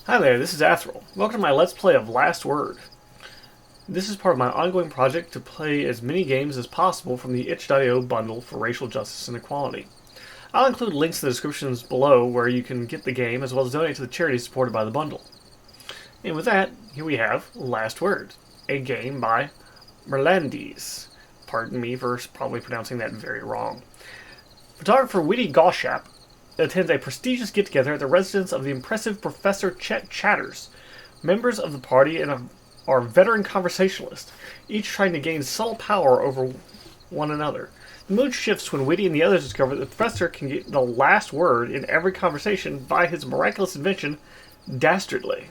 Hi there, this is Athril. Welcome to my Let's Play of Last Word. This is part of my ongoing project to play as many games as possible from the itch.io bundle for racial justice and equality. I'll include links in the descriptions below where you can get the game as well as donate to the charities supported by the bundle. And with that, here we have Last Word, a game by Merlandis. Pardon me for probably pronouncing that very wrong. Photographer Witty Goshap attends a prestigious get-together at the residence of the impressive Professor Chet Chatters. Members of the party are veteran conversationalists, each trying to gain subtle power over one another. The mood shifts when Witty and the others discover that the professor can get the last word in every conversation by his miraculous invention, Dastardly.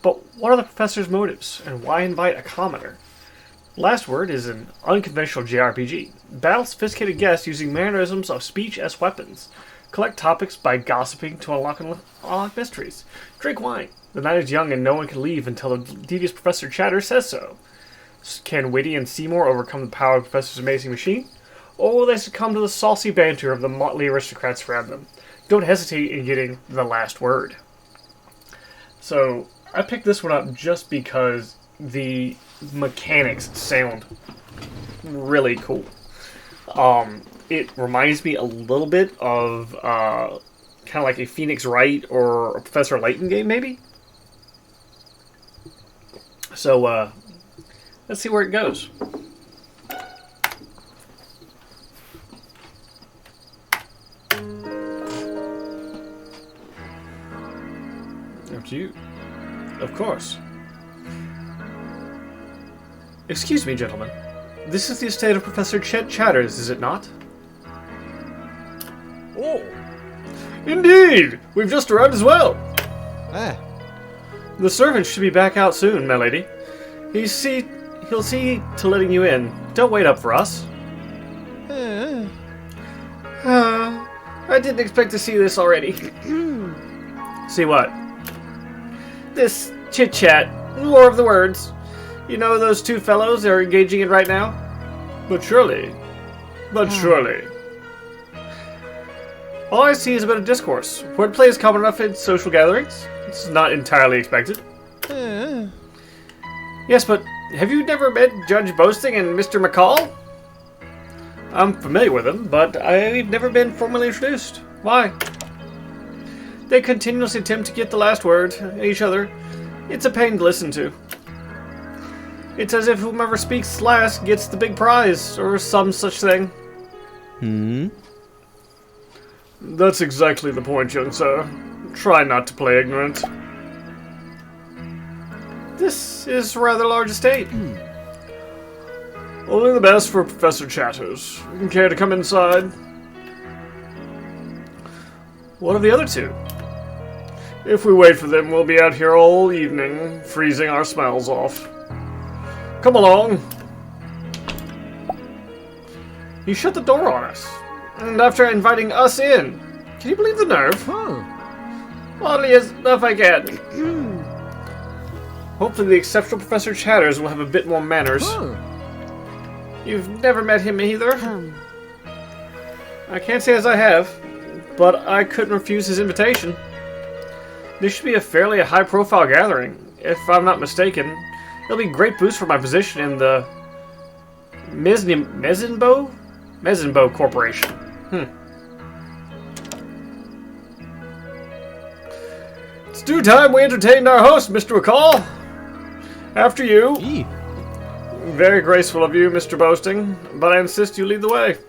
But what are the professor's motives, and why invite a commoner? Last Word is an unconventional JRPG. Battle sophisticated guests using mannerisms of speech as weapons. Collect topics by gossiping to unlock mysteries. Drink wine. The night is young and no one can leave until the devious Professor Chatter says so. Can Witty and Seymour overcome the power of the Professor's amazing machine? Or will they succumb to the saucy banter of the motley aristocrats around them? Don't hesitate in getting the last word. So, I picked this one up just because the mechanics sound really cool. It reminds me a little bit of kind of like a Phoenix Wright or a Professor Layton game, maybe? So, let's see where it goes. Up to you. Of course. Excuse me, gentlemen. This is the estate of Professor Chet Chatters, is it not? Oh. Indeed! We've just arrived as well. Ah. The servant should be back out soon, my lady. He'll see to letting you in. Don't wait up for us. I didn't expect to see this already. See what? This chit-chat. More of the words. You know those two fellows are engaging in right now? But surely. All I see is a bit of discourse. Wordplay is common enough in social gatherings. It's not entirely expected. Yes, but have you never met Judge Boasting and Mr. McCall? I'm familiar with them, but I've never been formally introduced. Why? They continuously attempt to get the last word at each other. It's a pain to listen to. It's as if whomever speaks last gets the big prize, or some such thing. That's exactly the point, young sir. Try not to play ignorant. This is a rather large estate. Only the best for Professor Chatters. Care to come inside? What of the other two? If we wait for them, we'll be out here all evening, freezing our smells off. Come along. He shut the door on us. And after inviting us in. Can you believe the nerve? Oddly enough, I can. Hopefully the exceptional Professor Chatters will have a bit more manners. You've never met him either? I can't say as I have, but I couldn't refuse his invitation. This should be a fairly high-profile gathering, if I'm not mistaken. It'll be a great boost for my position in the Mezinbo Corporation. It's due time we entertained our host, Mr. McCall. After you. Very graceful of you, Mr. Boasting, but I insist you lead the way.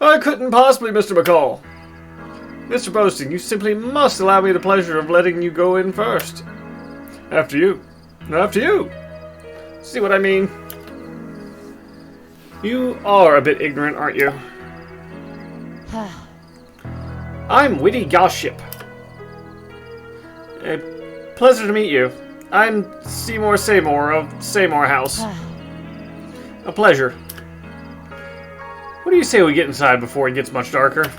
I couldn't possibly, Mr. McCall. Mr. Boasting, you simply must allow me the pleasure of letting you go in first. After you. After you. See what I mean? You are a bit ignorant, aren't you? I'm Witty Goship. A pleasure to meet you. I'm Seymour of Seymour House. A pleasure. What do you say we get inside before it gets much darker?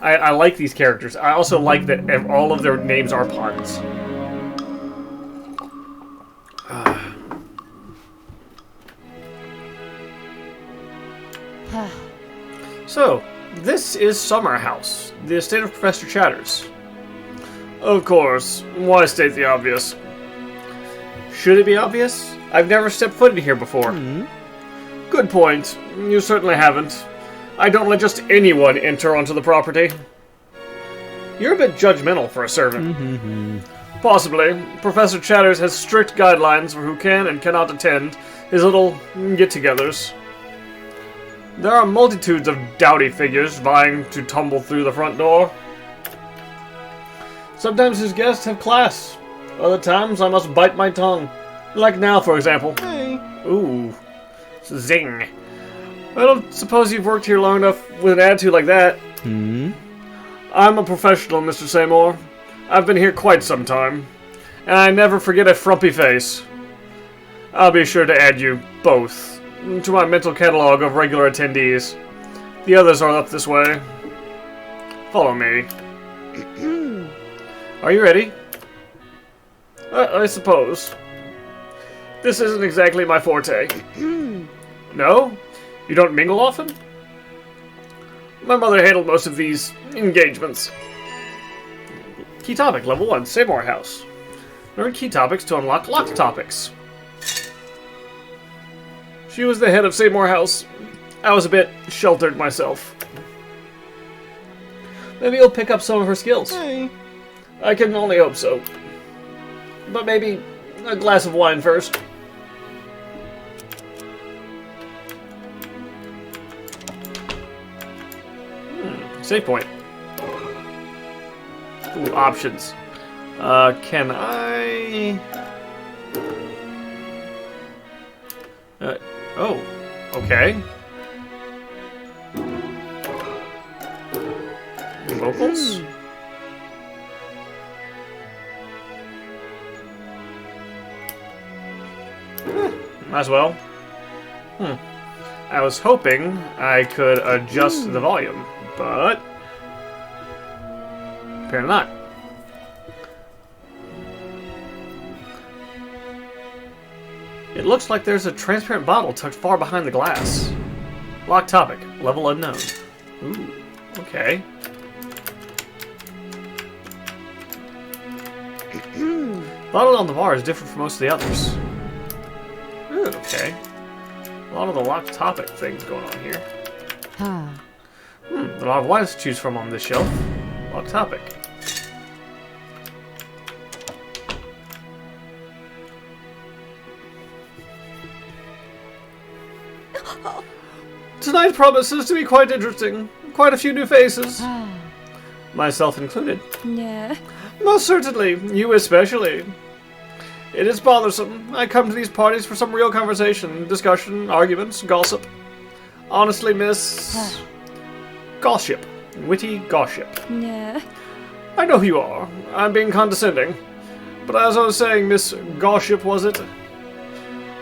I like these characters. I also like that all of their names are puns. So, this is Summer House, the estate of Professor Chatters. Of course. Why state the obvious? Should it be obvious? I've never stepped foot in here before. Good point. You certainly haven't. I don't let just anyone enter onto the property. You're a bit judgmental for a servant. Possibly. Professor Chatters has strict guidelines for who can and cannot attend his little get-togethers. There are multitudes of dowdy figures vying to tumble through the front door. Sometimes his guests have class. Other times I must bite my tongue. Like now, for example. Hey. Ooh. Zing. I don't suppose you've worked here long enough with an attitude like that. I'm a professional, Mr. Seymour. I've been here quite some time. And I never forget a frumpy face. I'll be sure to add you both to my mental catalog of regular attendees. The others are up this way. Follow me. Are you ready? I suppose. This isn't exactly my forte. No? You don't mingle often? My mother handled most of these engagements. Key topic, level 1, Seymour House. Learn key topics to unlock locked topics. She was the head of Seymour House. I was a bit sheltered myself. Maybe you'll pick up some of her skills. Hey. I can only hope so. But maybe a glass of wine first. Save point. Ooh, options. Can I... oh, okay. Vocals? Might as well. I was hoping I could adjust the volume, but apparently not. It looks like there's a transparent bottle tucked far behind the glass. Locked topic, level unknown. Ooh, okay. Bottle on the bar is different from most of the others. Ooh, okay. A lot of the locked topic things going on here. There are a lot of wines to choose from on this shelf. Locked topic. Tonight promises to be quite interesting. Quite a few new faces. Myself included. Yeah. Most certainly. You especially. It is bothersome. I come to these parties for some real conversation, discussion, arguments, gossip. Honestly, Miss... Gossip. Witty gossip. Yeah. I know who you are. I'm being condescending. But as I was saying, Miss Gossip, was it?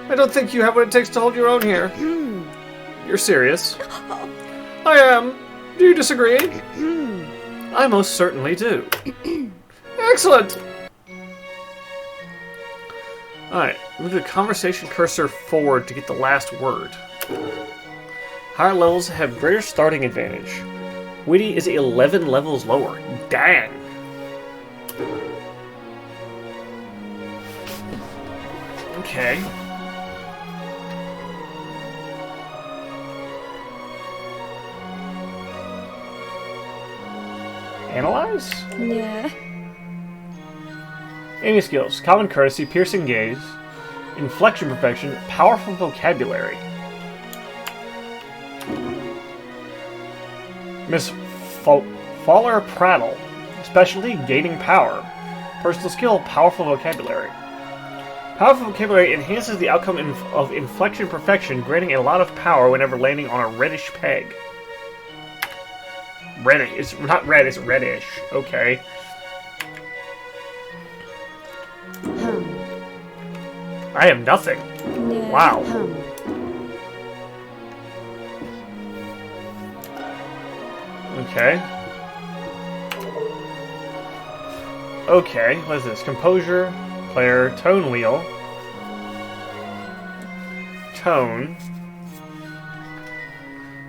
I don't think you have what it takes to hold your own here. You're serious? I am. Do you disagree? I most certainly do. Excellent! Alright, move the conversation cursor forward to get the last word. Higher levels have greater starting advantage. Witty is 11 levels lower. Dang! Okay. Analyze? Yeah. Any skills. Common courtesy, piercing gaze, inflection perfection, powerful vocabulary. Miss Faller Prattle. Specialty, gaining power. Personal skill, powerful vocabulary. Powerful vocabulary enhances the outcome of inflection perfection, granting a lot of power whenever landing on a reddish peg. Reddish. It's not red, it's reddish. Okay. I am nothing. Yeah. Wow. Okay. Okay, what is this? Composure, player, tone wheel. Tone.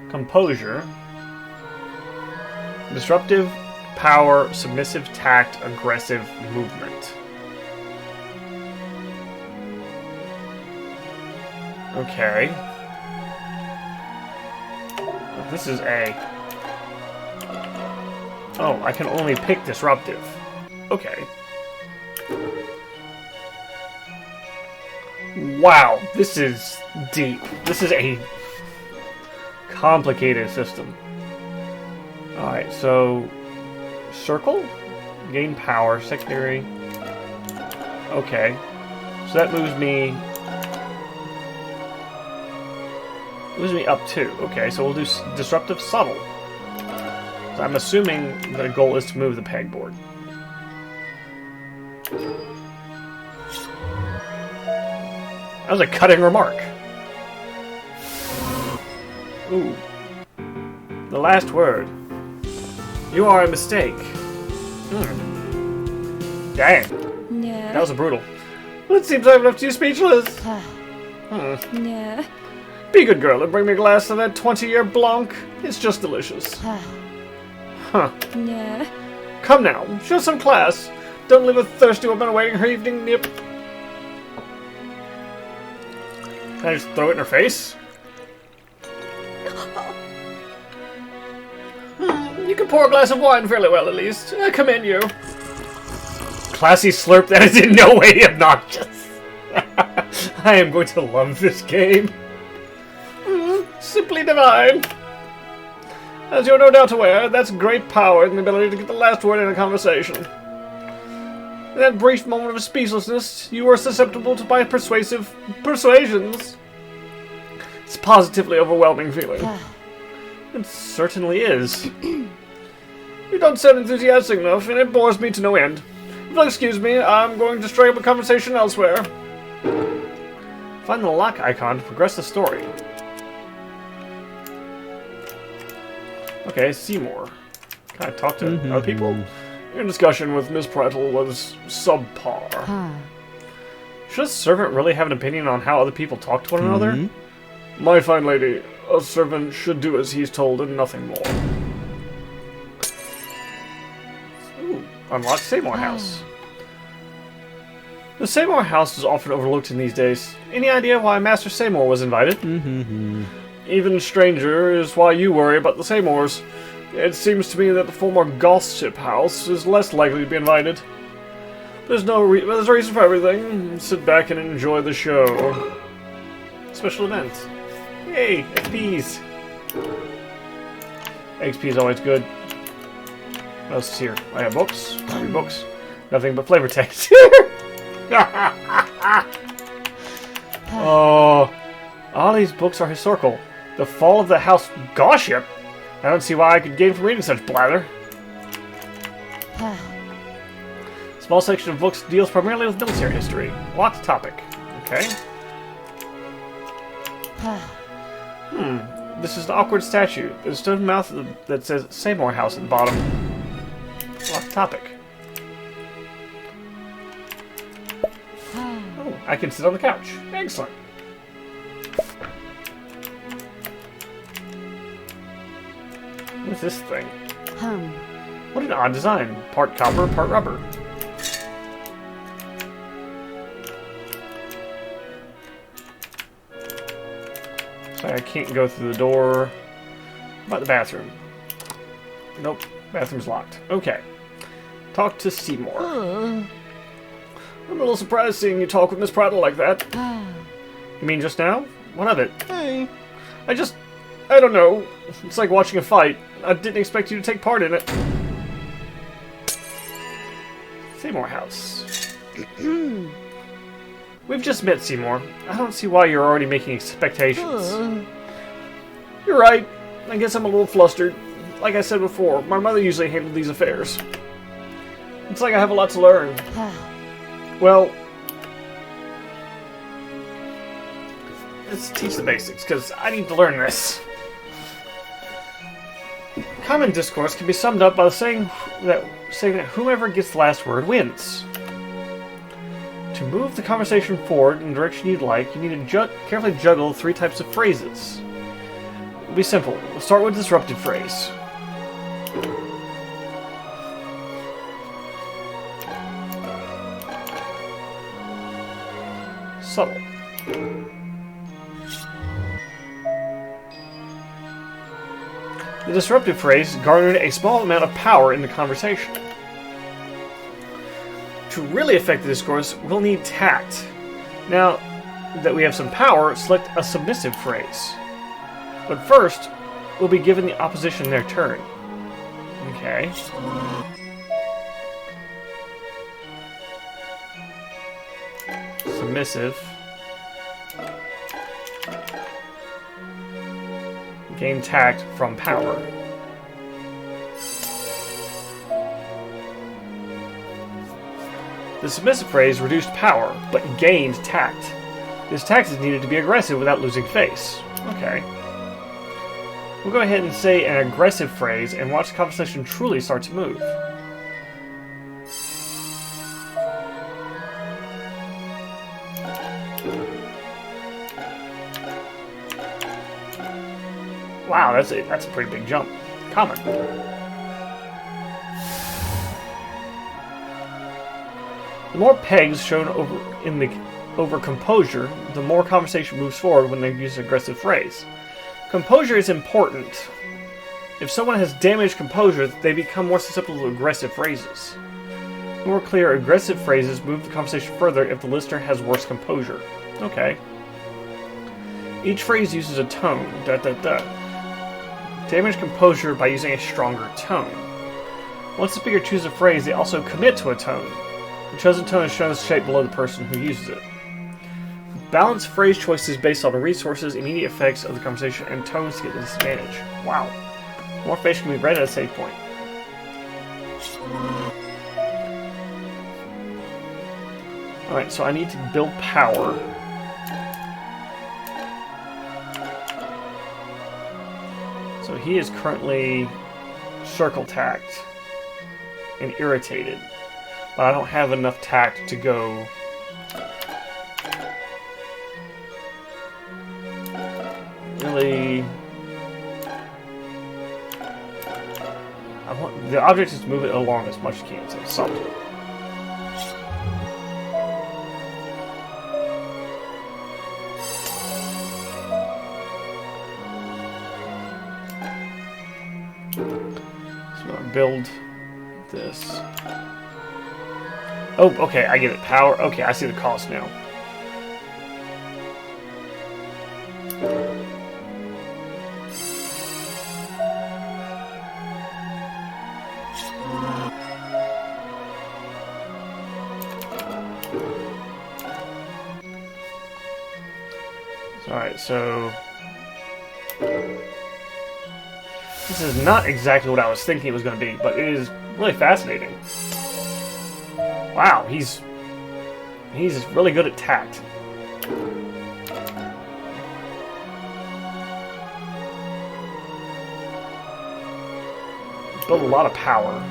Composure. Disruptive, power, submissive tact, aggressive movement. Okay. This is A. Oh, I can only pick disruptive. Okay. Wow, this is deep. This is a complicated system. Alright, so... Circle? Gain power, secondary... Okay. So that moves me... Moves me up 2. Okay, so we'll do disruptive subtle. So I'm assuming the goal is to move the pegboard. That was a cutting remark. Ooh. The last word. You are a mistake. Dang. Yeah. That was a brutal. Well, it seems I've left you speechless. Yeah. Be a good girl and bring me a glass of that 20-year Blanc. It's just delicious. Huh. Yeah. Come now, show some class. Don't leave a thirsty woman awaiting her evening nip. Can I just throw it in her face? You can pour a glass of wine fairly well, at least. I commend you. Classy slurp that is in no way obnoxious. I am going to love this game. Simply divine. As you're no doubt aware, that's great power in the ability to get the last word in a conversation. In that brief moment of speechlessness, you were susceptible to my persuasive persuasions. It's a positively overwhelming feeling. It certainly is. You don't sound enthusiastic enough, and it bores me to no end. If you'll excuse me, I'm going to strike up a conversation elsewhere. Find the lock icon to progress the story. Okay, Seymour. Can I talk to other people? Your discussion with Miss Prattle was subpar. Should a servant really have an opinion on how other people talk to one another? My fine lady, a servant should do as he's told and nothing more. Ooh, unlock Seymour House. The Seymour House is often overlooked in these days. Any idea why Master Seymour was invited? Even stranger is why you worry about the Seymours. It seems to me that the former Gothship House is less likely to be invited. There's a reason for everything. Sit back and enjoy the show. Special events. Yay, XPs. XP is always good. What else is here? I have books. I have books. Nothing but flavor text. Oh, all these books are historical. The Fall of the House Gothship? I don't see why I could gain from reading such blather. Small section of books deals primarily with military history. Locked topic. Okay. This is an awkward statue. There's a stone mouth that says Seymour House at the bottom. Locked topic. Oh, I can sit on the couch. Excellent. What's this thing? What an odd design. Part copper, part rubber. Sorry, I can't go through the door. How about the bathroom? Nope. Bathroom's locked. Okay. Talk to Seymour. I'm a little surprised seeing you talk with Miss Prattle like that. You mean just now? What of it? Hey. I don't know. It's like watching a fight. I didn't expect you to take part in it. Seymour House. We've just met, Seymour. I don't see why you're already making expectations. You're right. I guess I'm a little flustered. Like I said before, my mother usually handled these affairs. It's like I have a lot to learn. Well, let's teach the basics, because I need to learn this. Common discourse can be summed up by saying that whoever gets the last word wins. To move the conversation forward in the direction you'd like, you need to carefully juggle 3 types of phrases. It'll be simple. We'll start with a disruptive phrase. subtle. The disruptive phrase garnered a small amount of power in the conversation. To really affect the discourse, we'll need tact. Now that we have some power, select a submissive phrase. But first, we'll be given the opposition their turn. Okay. Submissive. Gain tact from power. The submissive phrase reduced power, but gained tact. This tact is needed to be aggressive without losing face. Okay. We'll go ahead and say an aggressive phrase and watch the conversation truly start to move. Wow, that's a pretty big jump. Common. The more pegs shown over composure, the more conversation moves forward when they use an aggressive phrase. Composure is important. If someone has damaged composure, they become more susceptible to aggressive phrases. More clear, aggressive phrases move the conversation further if the listener has worse composure. Okay. Each phrase uses a tone. Damage composure by using a stronger tone. Once the speaker chooses a phrase, they also commit to a tone. The chosen tone is shown as shaped below the person who uses it. Balance phrase choices based on the resources, immediate effects of the conversation, and tones to get the disadvantage. Wow. More face can be read at a save point. Alright, so I need to build power. So he is currently circle tact and irritated. But I don't have enough tact to go really. I want the object is to move it along as much as you can, so something. So I build this. Oh, okay, I get it. Power. Okay, I see the cost now. Alright, so this is not exactly what I was thinking it was going to be, but it is really fascinating. Wow, he's really good at tact. Built a lot of power.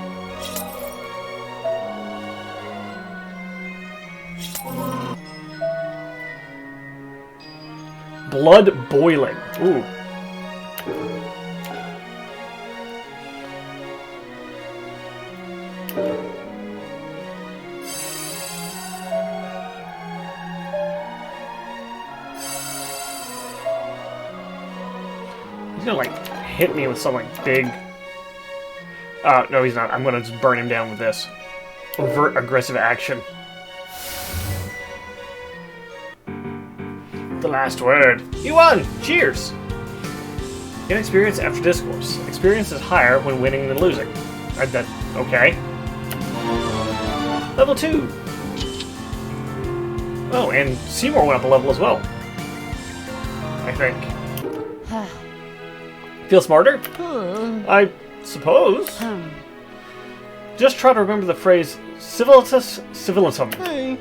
Blood boiling. Ooh. He's gonna like hit me with some like big. No, he's not. I'm gonna just burn him down with this. Overt aggressive action. The last word. You won! Cheers! Gain experience after discourse. Experience is higher when winning than losing. Okay. Level 2! Oh, and Seymour went up a level as well. I think. Feel smarter? I suppose. Just try to remember the phrase Civilitas Civilitum. Hey.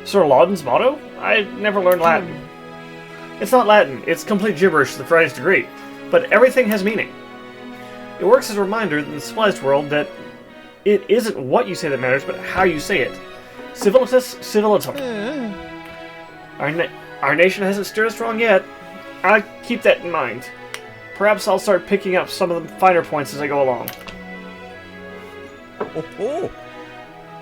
Sir Lauden's motto? I never learned Latin. It's not Latin, it's complete gibberish to the Friar's degree, but everything has meaning. It works as a reminder in the civilized world that it isn't what you say that matters, but how you say it. Civilitas Civilitum. Our nation hasn't stood us wrong yet. I'll keep that in mind. Perhaps I'll start picking up some of the finer points as I go along. Oh.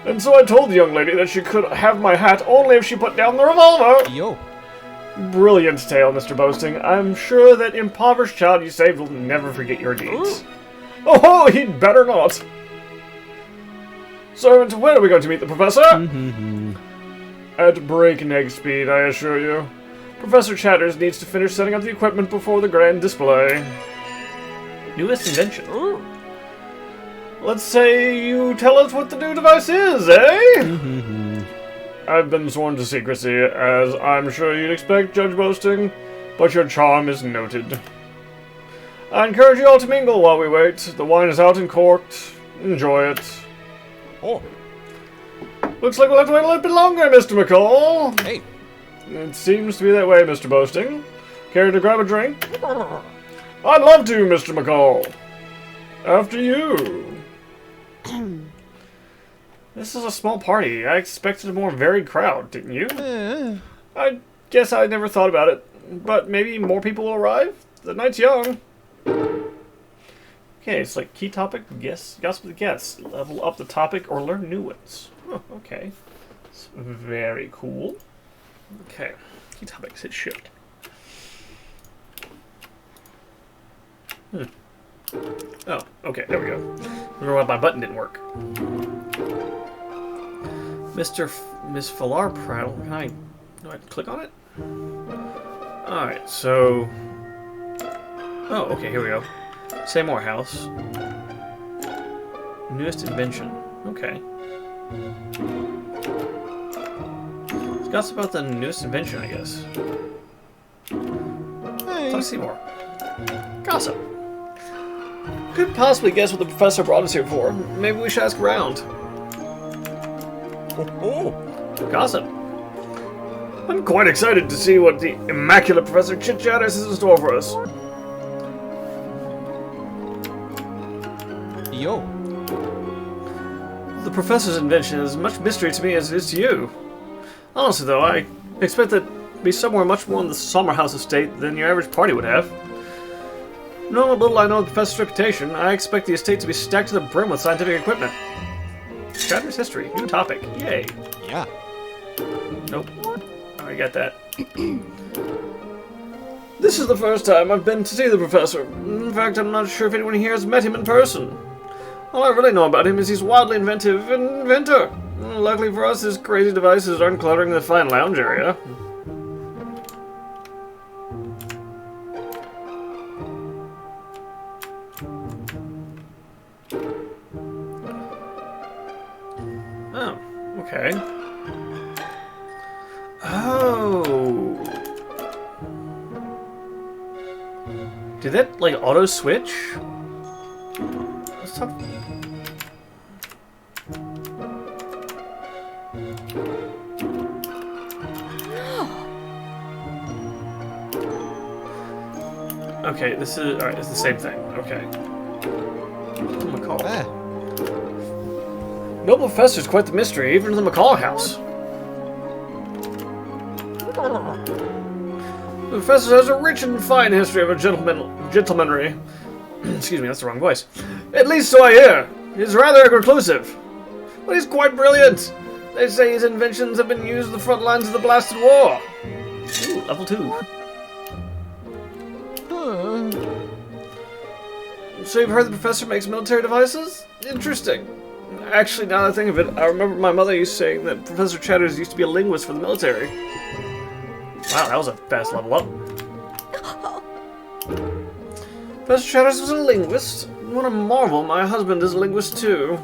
And so I told the young lady that she could have my hat only if she put down the revolver. Yo. Brilliant tale, Mr. Boasting. I'm sure that impoverished child you saved will never forget your deeds. Oh, he'd better not. Servant, when are we going to meet the professor? At breakneck speed, I assure you. Professor Chatters needs to finish setting up the equipment before the grand display. Newest invention. Let's say you tell us what the new device is, eh? I've been sworn to secrecy, as I'm sure you'd expect, Judge Boasting, but your charm is noted. I encourage you all to mingle while we wait. The wine is out and corked. Enjoy it. Oh. Looks like we'll have to wait a little bit longer, Mr. McCall. Hey. It seems to be that way, Mr. Boasting. Care to grab a drink? I'd love to, Mr. McCall. After you. This is a small party. I expected a more varied crowd, didn't you? I guess I never thought about it. But maybe more people will arrive? The night's young. Okay, it's like key topic, guess, gossip with guests. Level up the topic or learn new ones. Oh, okay. It's very cool. Okay, key topics, hit shift. Oh, okay, there we go. Remember why my button didn't work. Miss Falar Prattle, do I click on it? Alright, so... Oh, okay, here we go. Say more house. Newest invention. Okay. Let's gossip about the newest invention, I guess. Hey. Talk see more. Gossip. Couldn't possibly guess what the professor brought us here for. Maybe we should ask around. Gossip. I'm quite excited to see what the immaculate Professor Chit-Chatters has in store for us. Yo. The professor's invention is as much mystery to me as it is to you. Honestly, though, I expect that to be somewhere much more in the Sommerhouse estate than your average party would have. Knowing what little I know of the professor's reputation, I expect the estate to be stacked to the brim with scientific equipment. Chatter's history, new topic, yay. Yeah. Nope. I get that. This is the first time I've been to see the professor. In fact, I'm not sure if anyone here has met him in person. All I really know about him is he's wildly inventive and inventor. Luckily for us, his crazy devices aren't cluttering the fine lounge area. Oh, okay. Oh. Did that, like, auto-switch? Let's talk... Okay, this is... Alright, it's the same thing. Okay. McCall. No professor's quite the mystery, even in the McCall house. The professor has a rich and fine history of a gentlemanry. Excuse me, that's the wrong voice. At least so I hear. He's rather reclusive. But he's quite brilliant. They say his inventions have been used on the front lines of the blasted war. Ooh, level 2. So you've heard the professor makes military devices? Interesting. Actually, now that I think of it, I remember my mother used to saying that Professor Chatters used to be a linguist for the military. Wow, that was a fast level up. Professor Chatters was a linguist. What a marvel, my husband is a linguist too.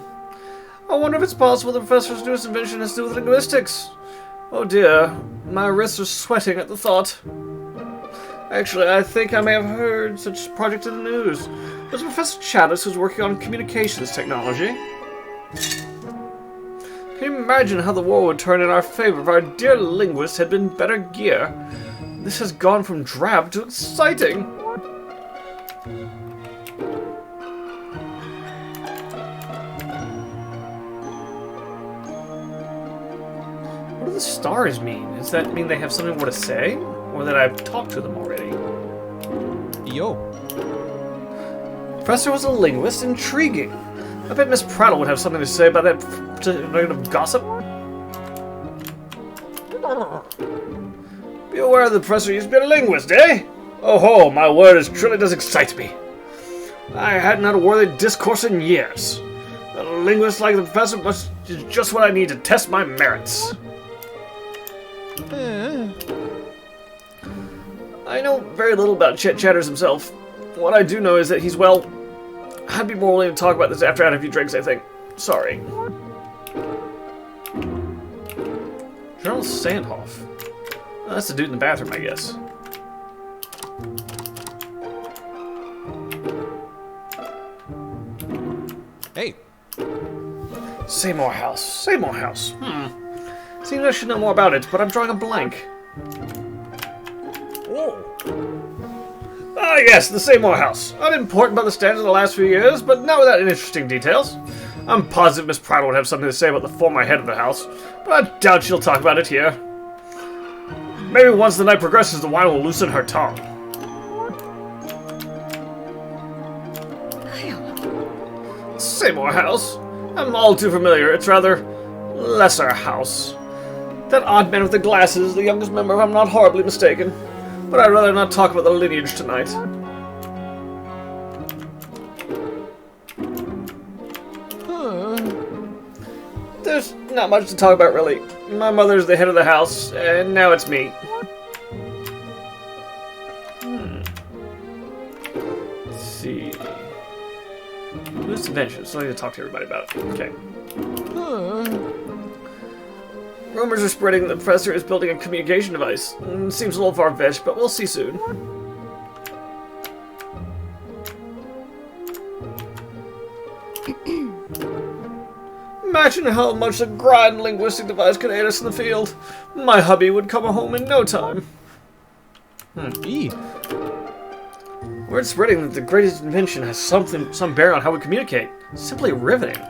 I wonder if it's possible the professor's newest invention has to do with linguistics. Oh dear, my wrists are sweating at the thought. Actually, I think I may have heard such a project in the news. There's Professor Chatters who's working on communications technology. Can you imagine how the war would turn in our favor if our dear linguist had been better gear? This has gone from drab to exciting. What do the stars mean? Does that mean they have something more to say? Or that I've talked to them already? Yo. Professor was a linguist? Intriguing. I bet Miss Prattle would have something to say about that to negative gossip? Be aware the professor used to be a linguist, eh? Oh ho, my word, it truly does excite me. I hadn't had a worthy discourse in years. A linguist like the professor is just what I need to test my merits. I know very little about Chet Chatters himself. What I do know is that he's, well, I'd be more willing to talk about this after I had a few drinks, I think. Sorry. General Sandhoff. Well, that's the dude in the bathroom, I guess. Hey. Seymour House. Seymour House. Seems I should know more about it, but I'm drawing a blank. Oh. Ah, yes, the Seymour House. Unimportant by the standards of the last few years, but not without interesting details. I'm positive Miss Pratt would have something to say about the former head of the house, but I doubt she'll talk about it here. Maybe once the night progresses, the wine will loosen her tongue. Seymour House? I'm all too familiar. It's rather lesser house. That odd man with the glasses, the youngest member, if I'm not horribly mistaken. But I'd rather not talk about the lineage tonight. There's not much to talk about, really. My mother's the head of the house, and now it's me. Let's see. Who's invention? So I need to talk to everybody about it. Okay. Rumors are spreading that the professor is building a communication device. Seems a little far-fetched, but we'll see soon. Imagine how much a grand linguistic device could aid us in the field. My hubby would come home in no time. Word spreading that the greatest invention has some bearing on how we communicate. Simply riveting.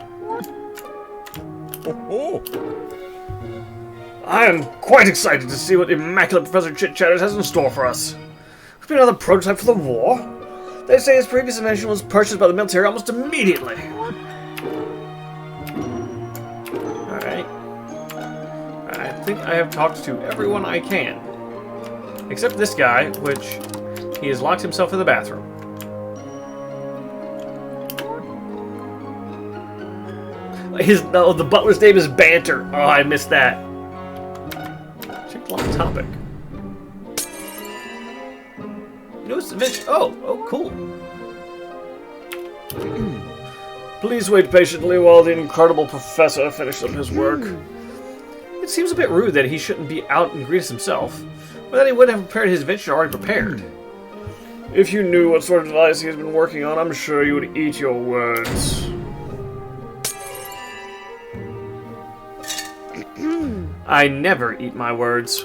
I am quite excited to see what immaculate Professor Chit Chatters has in store for us. Could be another prototype for the war. They say his previous invention was purchased by the military almost immediately. Alright. I think I have talked to everyone I can. Except this guy, which he has locked himself in the bathroom. The butler's name is Banter. Oh, I missed that. Check the last topic. Newest invention. Oh, cool. Please wait patiently while the incredible professor finishes up his work. It seems a bit rude that he shouldn't be out and greet us himself, but that he wouldn't have prepared his invention already prepared. If you knew what sort of device he has been working on, I'm sure you would eat your words. I never eat my words.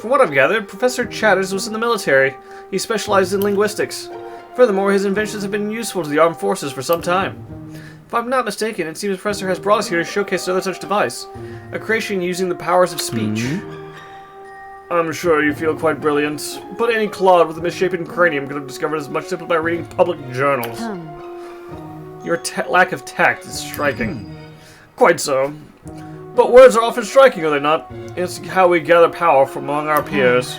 From what I've gathered, Professor Chatters was in the military. He specialized in linguistics. Furthermore, his inventions have been useful to the armed forces for some time. If I'm not mistaken, it seems the Professor has brought us here to showcase another such device. A creation using the powers of speech. I'm sure you feel quite brilliant, but any clod with a misshapen cranium could have discovered as much simply by reading public journals. Your lack of tact is striking. Quite so. But words are often striking, are they not? It's how we gather power from among our peers.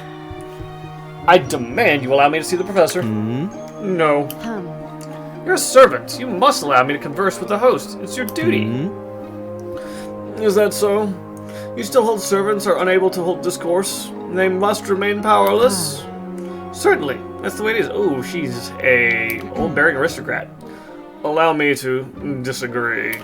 I demand you allow me to see the Professor. No. You're a servant. You must allow me to converse with the host. It's your duty. Is that so? You still hold servants are unable to hold discourse. They must remain powerless? Certainly. That's the way it is. Oh, she's a old-bearing aristocrat. Allow me to disagree.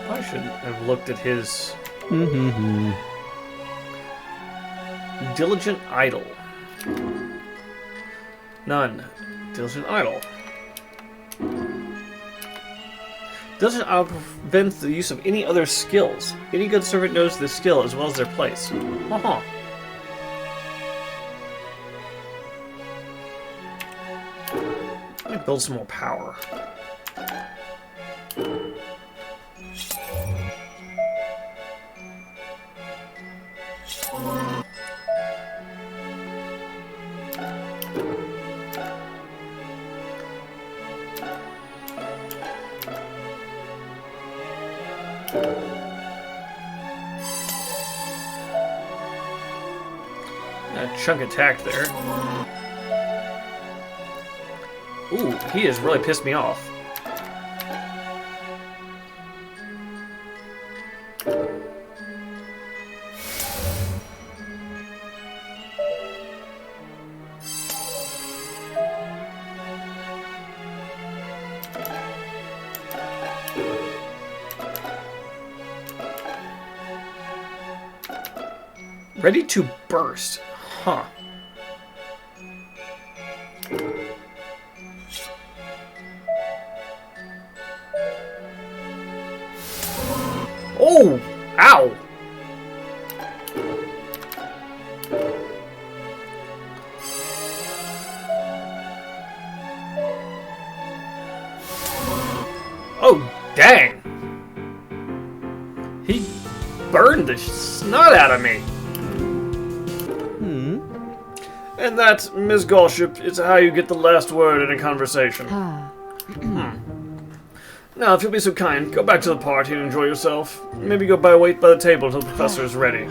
I should have looked at his Diligent Idol. None. Diligent Idol. Doesn't prevent the use of any other skills. Any good servant knows this skill as well as their place. Uh-huh. Let me build some more power. A chunk attack there. Ooh, he has really pissed me off. Ready to burst. Huh. Oh! Ow! Oh, dang! He burned the snot out of me. And that, Ms. Gorship, is how you get the last word in a conversation. Now, if you'll be so kind, go back to the party and enjoy yourself. Maybe go wait by the table until the professor is ready.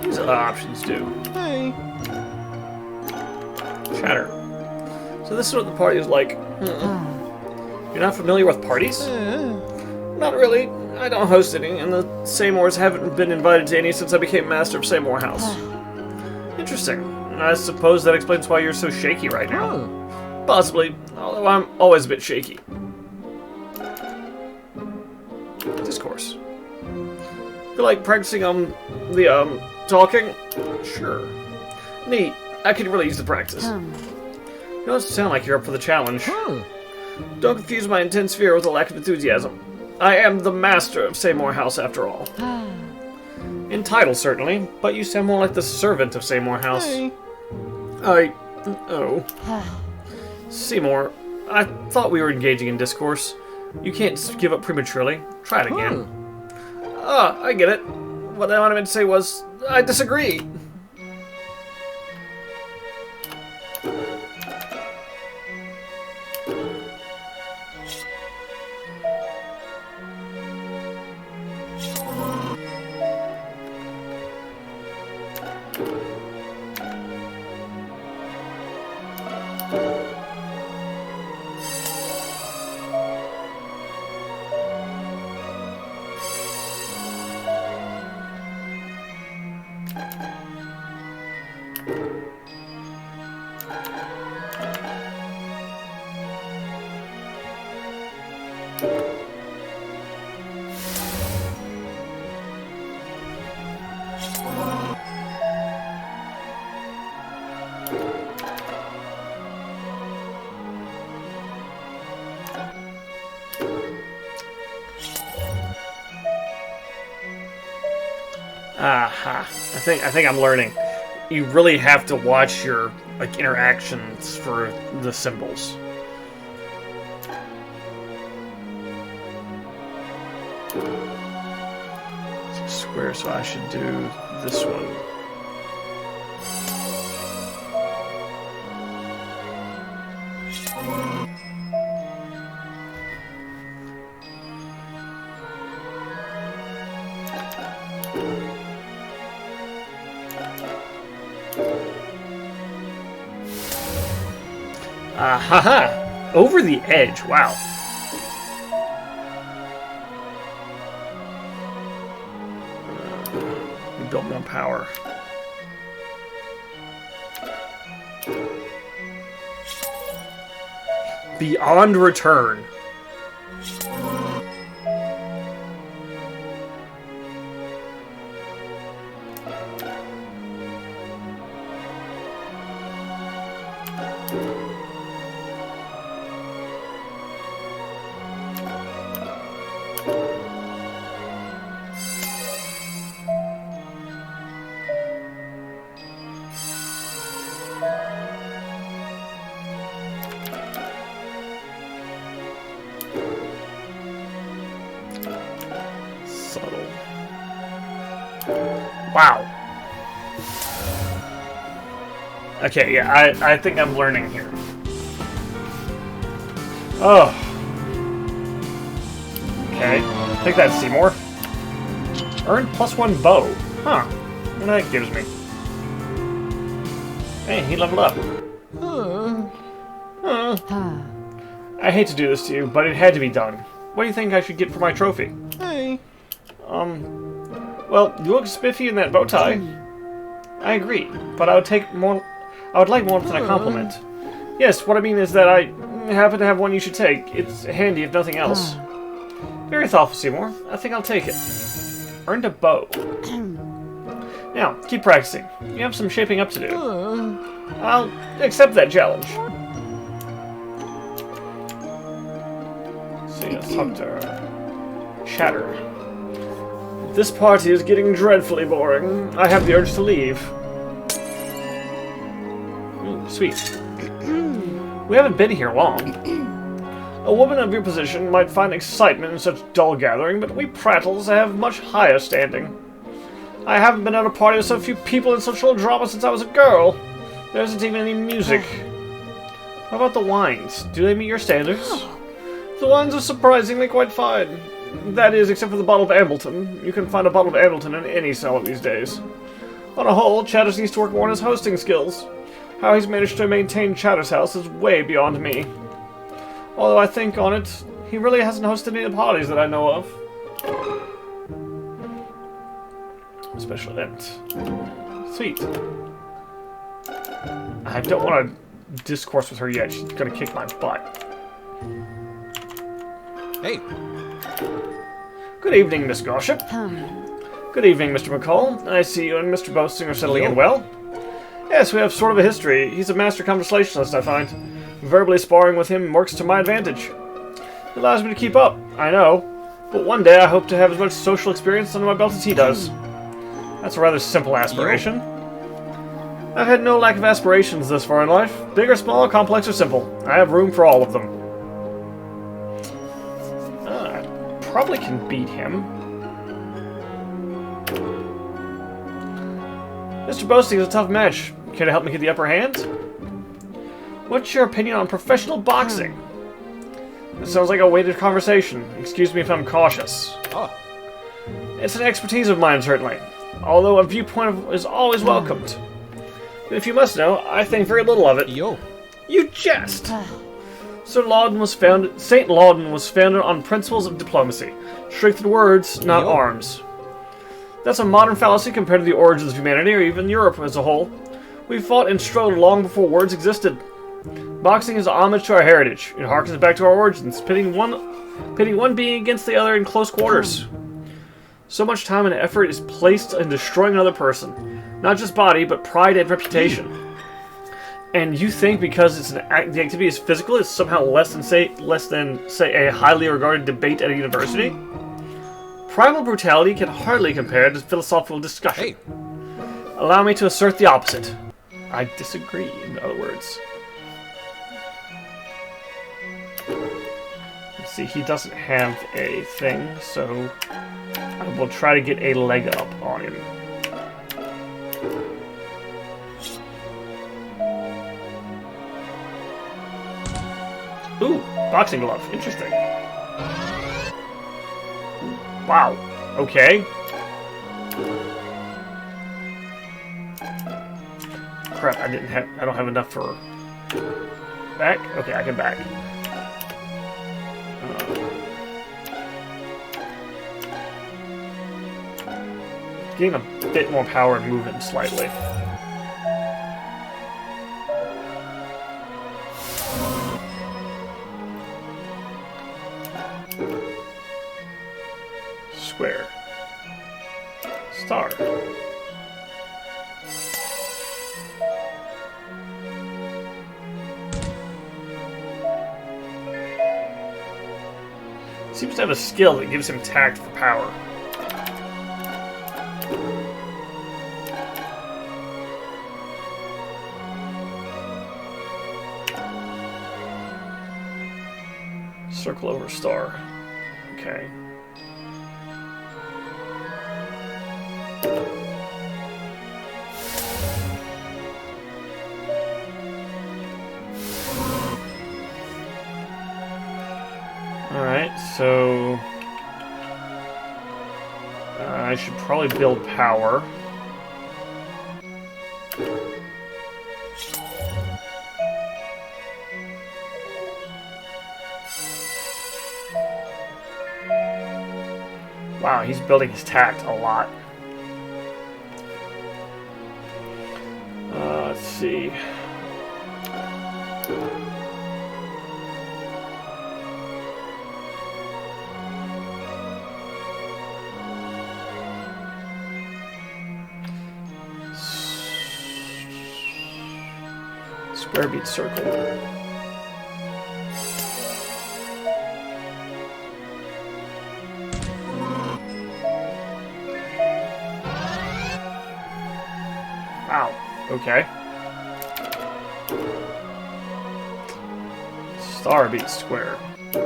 These other options do. Hey. Chatter. So this is what the party is like. You're not familiar with parties? Not really. I don't host any, and the Seymours haven't been invited to any since I became master of Seymour House. Interesting. I suppose that explains why you're so shaky right now. Possibly, although I'm always a bit shaky. Discourse. Feel like practicing on the, talking? Sure. Neat. I could really use the practice. You don't sound like you're up for the challenge. Don't confuse my intense fear with a lack of enthusiasm. I am the master of Seymour House, after all. In title, certainly, but you sound more like the servant of Seymour House. Oh. Seymour, I thought we were engaging in discourse. You can't give up prematurely. Try it again. I get it. What I wanted to say was, I disagree. Aha. I think I'm learning. You really have to watch your interactions for the symbols. It's a square, so I should do this one. Haha! Over the edge, wow. We built more power. Beyond return. Subtle. Wow. Okay, yeah, I think I'm learning here. Oh. Okay, take that, Seymour. Earn +1 bow. Huh. What that gives me? Hey, he leveled up. I hate to do this to you, but it had to be done. What do you think I should get for my trophy? Hey. Well, you look spiffy in that bow tie. I agree, but I would like more than a compliment. Yes, what I mean is that I happen to have one you should take. It's handy if nothing else. Very thoughtful, Seymour. I think I'll take it. Earned a bow. Now, keep practicing. You have some shaping up to do. I'll accept that challenge. See, let's talk to her. Chatter. This party is getting dreadfully boring. I have the urge to leave. Ooh, sweet. We haven't been here long. A woman of your position might find excitement in such dull gathering, but we prattles have much higher standing. I haven't been at a party with so few people in social drama since I was a girl. There isn't even any music. What about the wines? Do they meet your standards? The wines are surprisingly quite fine. That is, except for the bottle of Ambleton. You can find a bottle of Ambleton in any cellar these days. On a whole, Chatters needs to work more on his hosting skills. How he's managed to maintain Chatter's house is way beyond me. Although I think on it, he really hasn't hosted any parties that I know of. Special event. Sweet. I don't want to discourse with her yet. She's gonna kick my butt. Hey. Good evening, Miss Gossip. Good evening, Mr. McCall. I see you and Mr. Boasting are settling in well. Yes, we have sort of a history. He's a master conversationalist, I find. Verbally sparring with him works to my advantage. It allows me to keep up, I know. But one day I hope to have as much social experience under my belt as he does. That's a rather simple aspiration. I've had no lack of aspirations this far in life. Big or small, complex or simple. I have room for all of them. I probably can beat him. Mr. Boasting is a tough match. Care to help me get the upper hand? What's your opinion on professional boxing? This sounds like a weighted conversation. Excuse me if I'm cautious. Oh. It's an expertise of mine, certainly. Although a viewpoint is always welcomed. But if you must know, I think very little of it. Yo. You jest! St. Lauden was founded on principles of diplomacy. Strength in words, not arms. That's a modern fallacy compared to the origins of humanity, or even Europe as a whole. We fought and struggled long before words existed. Boxing is homage to our heritage. It harkens back to our origins, pitting one being against the other in close quarters. So much time and effort is placed in destroying another person. Not just body, but pride and reputation. And you think because the activity is physical, it's somehow less than say a highly regarded debate at a university? Primal brutality can hardly compare to philosophical discussion. Hey. Allow me to assert the opposite. I disagree, in other words. Let's see, he doesn't have a thing, so I will try to get a leg up on him. Ooh, boxing glove. Interesting. Wow. Okay. Crap, I don't have enough for back? Okay, I can back. Gain a bit more power and movement slightly. Square. Star. Seems to have a skill that gives him tact for power. Circle over star. Okay. Alright, so I should probably build power. Wow, he's building his tact a lot. Let's see. Square beats circle. Wow, okay. Star beats square. I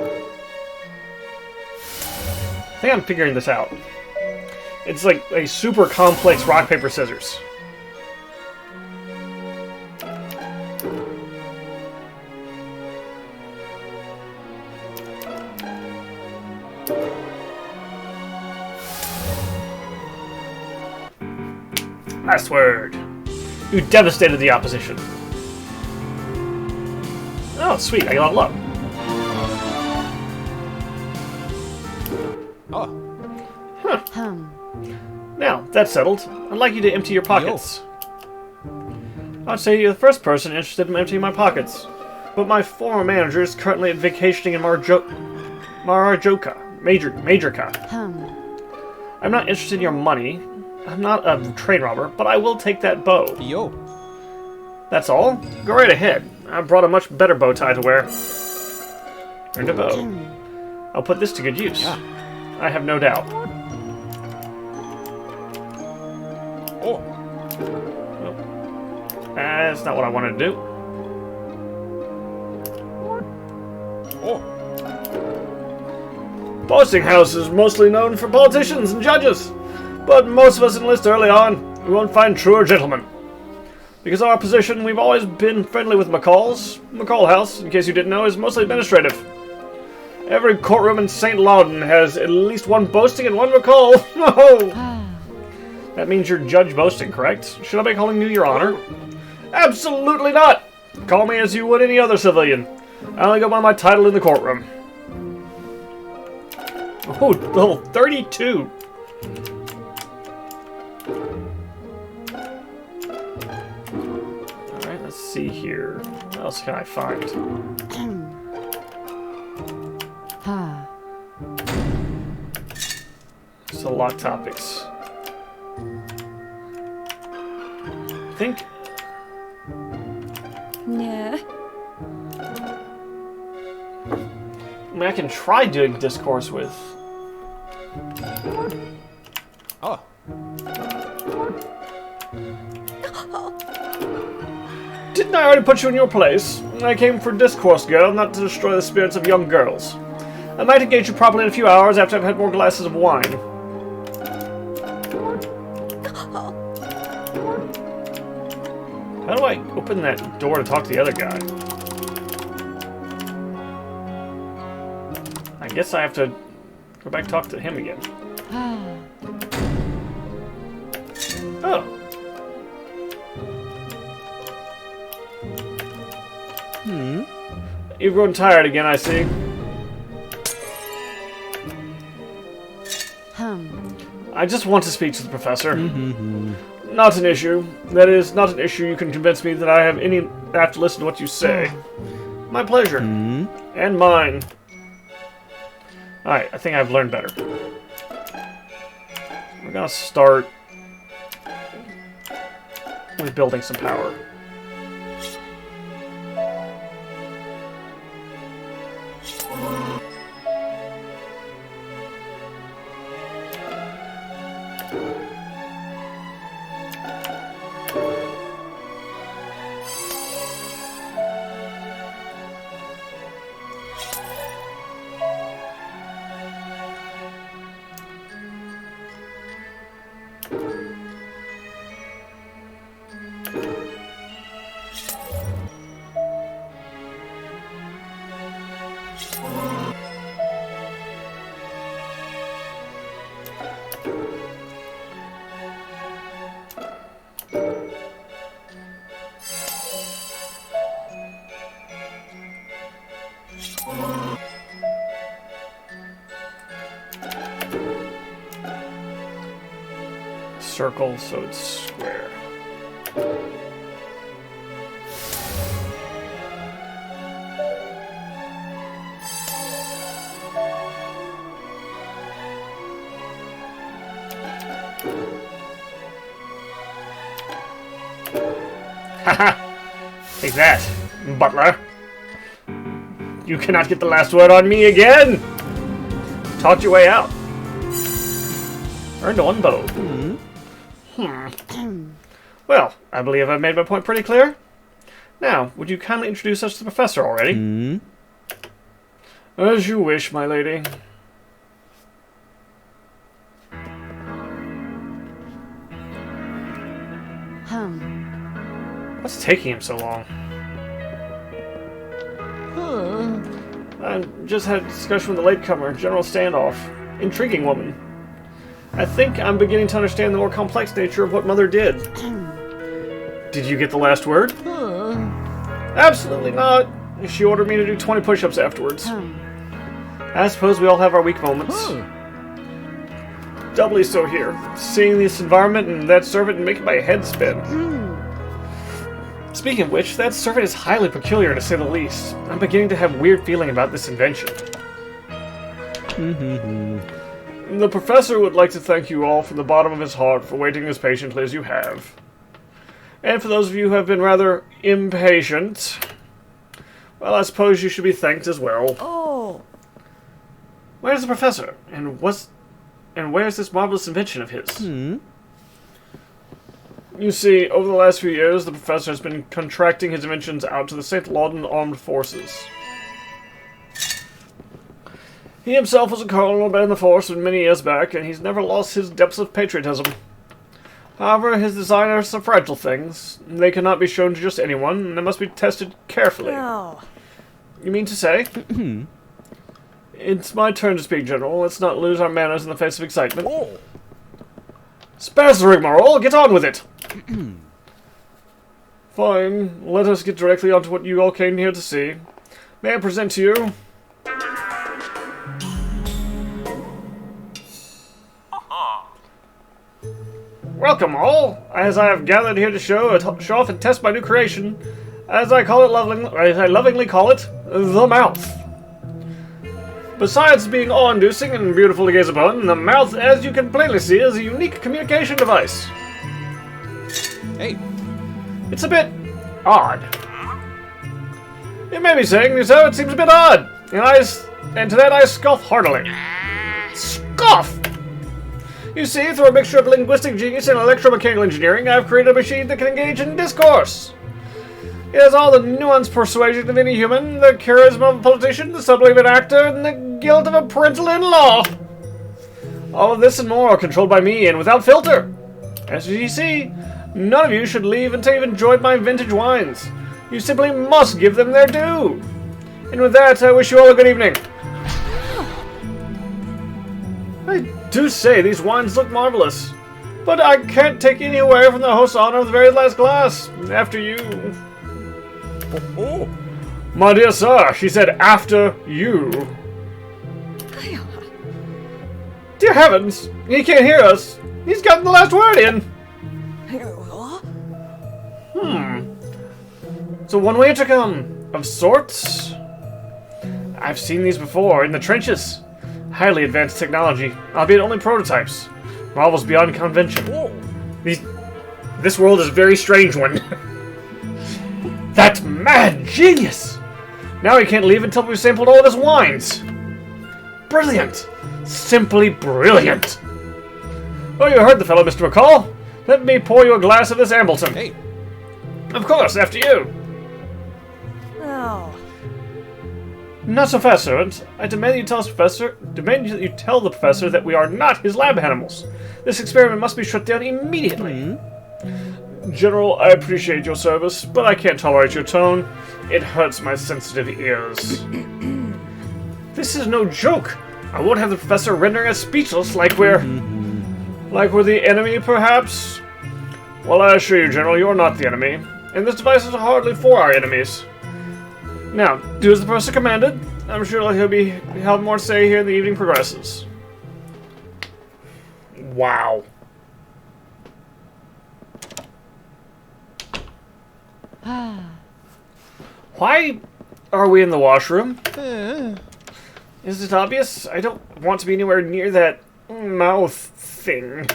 think I'm figuring this out. It's like a super complex rock, paper, scissors. Last word. You devastated the opposition. Oh, sweet. I got luck. Oh. Huh. Now, that's settled. I'd like you to empty your pockets. I'd say you're the first person interested in emptying my pockets. But my former manager is currently vacationing in Majorca. I'm not interested in your money. I'm not a train robber, but I will take that bow. Yo. That's all? Go right ahead. I brought a much better bow tie to wear. Earned a bow. I'll put this to good use. Yeah. I have no doubt. Oh. That's not what I wanted to do. Oh. Boasting House is mostly known for politicians and judges, but most of us enlist early on. We won't find truer gentlemen. Because of our position, we've always been friendly with McCall's. McCall House, in case you didn't know, is mostly administrative. Every courtroom in St. Loudon has at least one Boasting and one McCall. That means you're Judge Boasting, correct? Should I be calling you Your Honor? Absolutely not! Call me as you would any other civilian. I only go by my title in the courtroom. Oh, level 32. Alright, let's see here. What else can I find? So lock topics. I think... Yeah. I mean, I can try doing discourse with... Oh. Didn't I already put you in your place? I came for discourse, girl, not to destroy the spirits of young girls. I might engage you properly in a few hours after I've had more glasses of wine. How do I open that door to talk to the other guy? I guess I have to go back and talk to him again. Oh. You've grown tired again, I see. I just want to speak to the professor. Not an issue. That is, not an issue you can convince me that I have to listen to what you say. My pleasure. And mine. Alright, I think I've learned better. We're gonna start with building some power. Circle, so it's square. Haha! Take that, butler. You cannot get the last word on me again! Talked your way out. Earned one bow. Well, I believe I've made my point pretty clear. Now, would you kindly introduce us to the professor already? As you wish, my lady. What's taking him so long? I just had a discussion with the latecomer, General Standoff. Intriguing woman. I think I'm beginning to understand the more complex nature of what Mother did. Did you get the last word? Absolutely not. She ordered me to do 20 push-ups afterwards. I suppose we all have our weak moments. Doubly so here. Seeing this environment and that servant and making my head spin. Speaking of which, that servant is highly peculiar to say the least. I'm beginning to have a weird feeling about this invention. The professor would like to thank you all from the bottom of his heart for waiting as patiently as you have. And for those of you who have been rather impatient, well, I suppose you should be thanked as well. Oh. Where's the professor? And where's this marvelous invention of his? You see, over the last few years, the professor has been contracting his inventions out to the St. Lauden Armed Forces. He himself was a colonel in the force many years back, and he's never lost his depths of patriotism. However, his designs are fragile things. They cannot be shown to just anyone, and they must be tested carefully. No. You mean to say? It's my turn to speak, General. Let's not lose our manners in the face of excitement. Spares the rigmarole! Get on with it! Fine. Let us get directly onto what you all came here to see. May I present to you... Welcome all, as I have gathered here to show off and test my new creation, as I lovingly call it, the mouth. Besides being awe-inducing and beautiful to gaze upon, the mouth, as you can plainly see, is a unique communication device. Hey. It's a bit odd. You may be saying so, it seems a bit odd, and to that I scoff heartily. Scoff! You see, through a mixture of linguistic genius and electromechanical engineering, I have created a machine that can engage in discourse. It has all the nuanced persuasion of any human, the charisma of a politician, the subtlety of an actor, and the guilt of a parental in-law. All of this and more are controlled by me and without filter. As you see, none of you should leave until you've enjoyed my vintage wines. You simply must give them their due. And with that, I wish you all a good evening. I do say these wines look marvelous, but I can't take any away from the host's honor of the very last glass. After you. Oh. My dear sir, she said after you. Dear heavens, he can't hear us. He's gotten the last word in. It's a one-way intercom of sorts. I've seen these before in the trenches. Highly advanced technology, albeit only prototypes. Marvels beyond convention. This world is a very strange one. That's mad genius! Now he can't leave until we've sampled all of his wines. Brilliant! Simply brilliant! Well, you heard the fellow, Mr. McCall. Let me pour you a glass of this Ambleton. Hey. Of course, after you. Oh. Not so fast, servant. I demand that you tell the professor that we are not his lab animals. This experiment must be shut down immediately. General, I appreciate your service, but I can't tolerate your tone. It hurts my sensitive ears. This is no joke. I won't have the professor rendering us speechless like we're the enemy, perhaps? Well, I assure you, General, you're not the enemy, and this device is hardly for our enemies. Now, do as the professor commanded. I'm sure he'll have more to say here as the evening progresses. Wow. Why are we in the washroom? Is it obvious? I don't want to be anywhere near that mouth thing.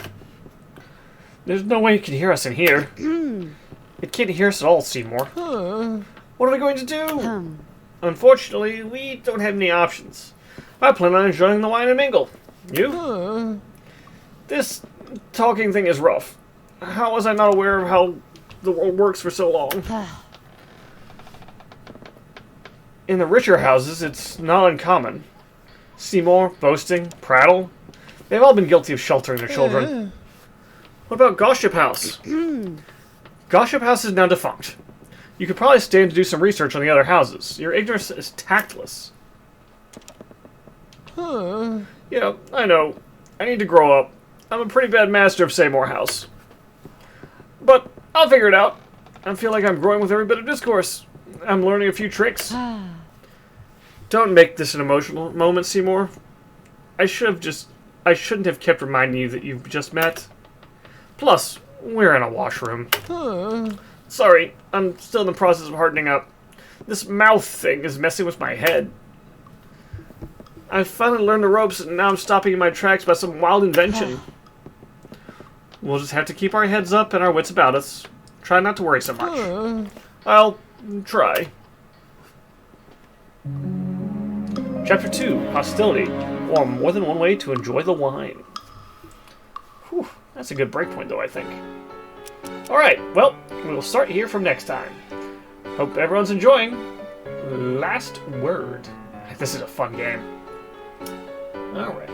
There's no way it can hear us in here. It can't hear us at all, Seymour. What are we going to do? Unfortunately, we don't have any options. I plan on enjoying the wine and mingle. You? This talking thing is rough. How was I not aware of how the world works for so long? In the richer houses, it's not uncommon. Seymour, boasting, prattle. They've all been guilty of sheltering their children. What about Gossip House? Gossip House is now defunct. You could probably stand to do some research on the other houses. Your ignorance is tactless. Yeah, I know. I need to grow up. I'm a pretty bad master of Seymour House. But I'll figure it out. I feel like I'm growing with every bit of discourse. I'm learning a few tricks. Don't make this an emotional moment, Seymour. I shouldn't have kept reminding you that you've just met. Plus, we're in a washroom. Sorry, I'm still in the process of hardening up. This mouth thing is messing with my head. I finally learned the ropes, and now I'm stopping in my tracks by some wild invention. We'll just have to keep our heads up and our wits about us. Try not to worry so much. I'll try. Chapter 2, Hostility, or more than one way to enjoy the wine. Whew, that's a good breakpoint though, I think. Alright, well, we'll start here from next time. Hope everyone's enjoying Last Word. This is a fun game. Alright.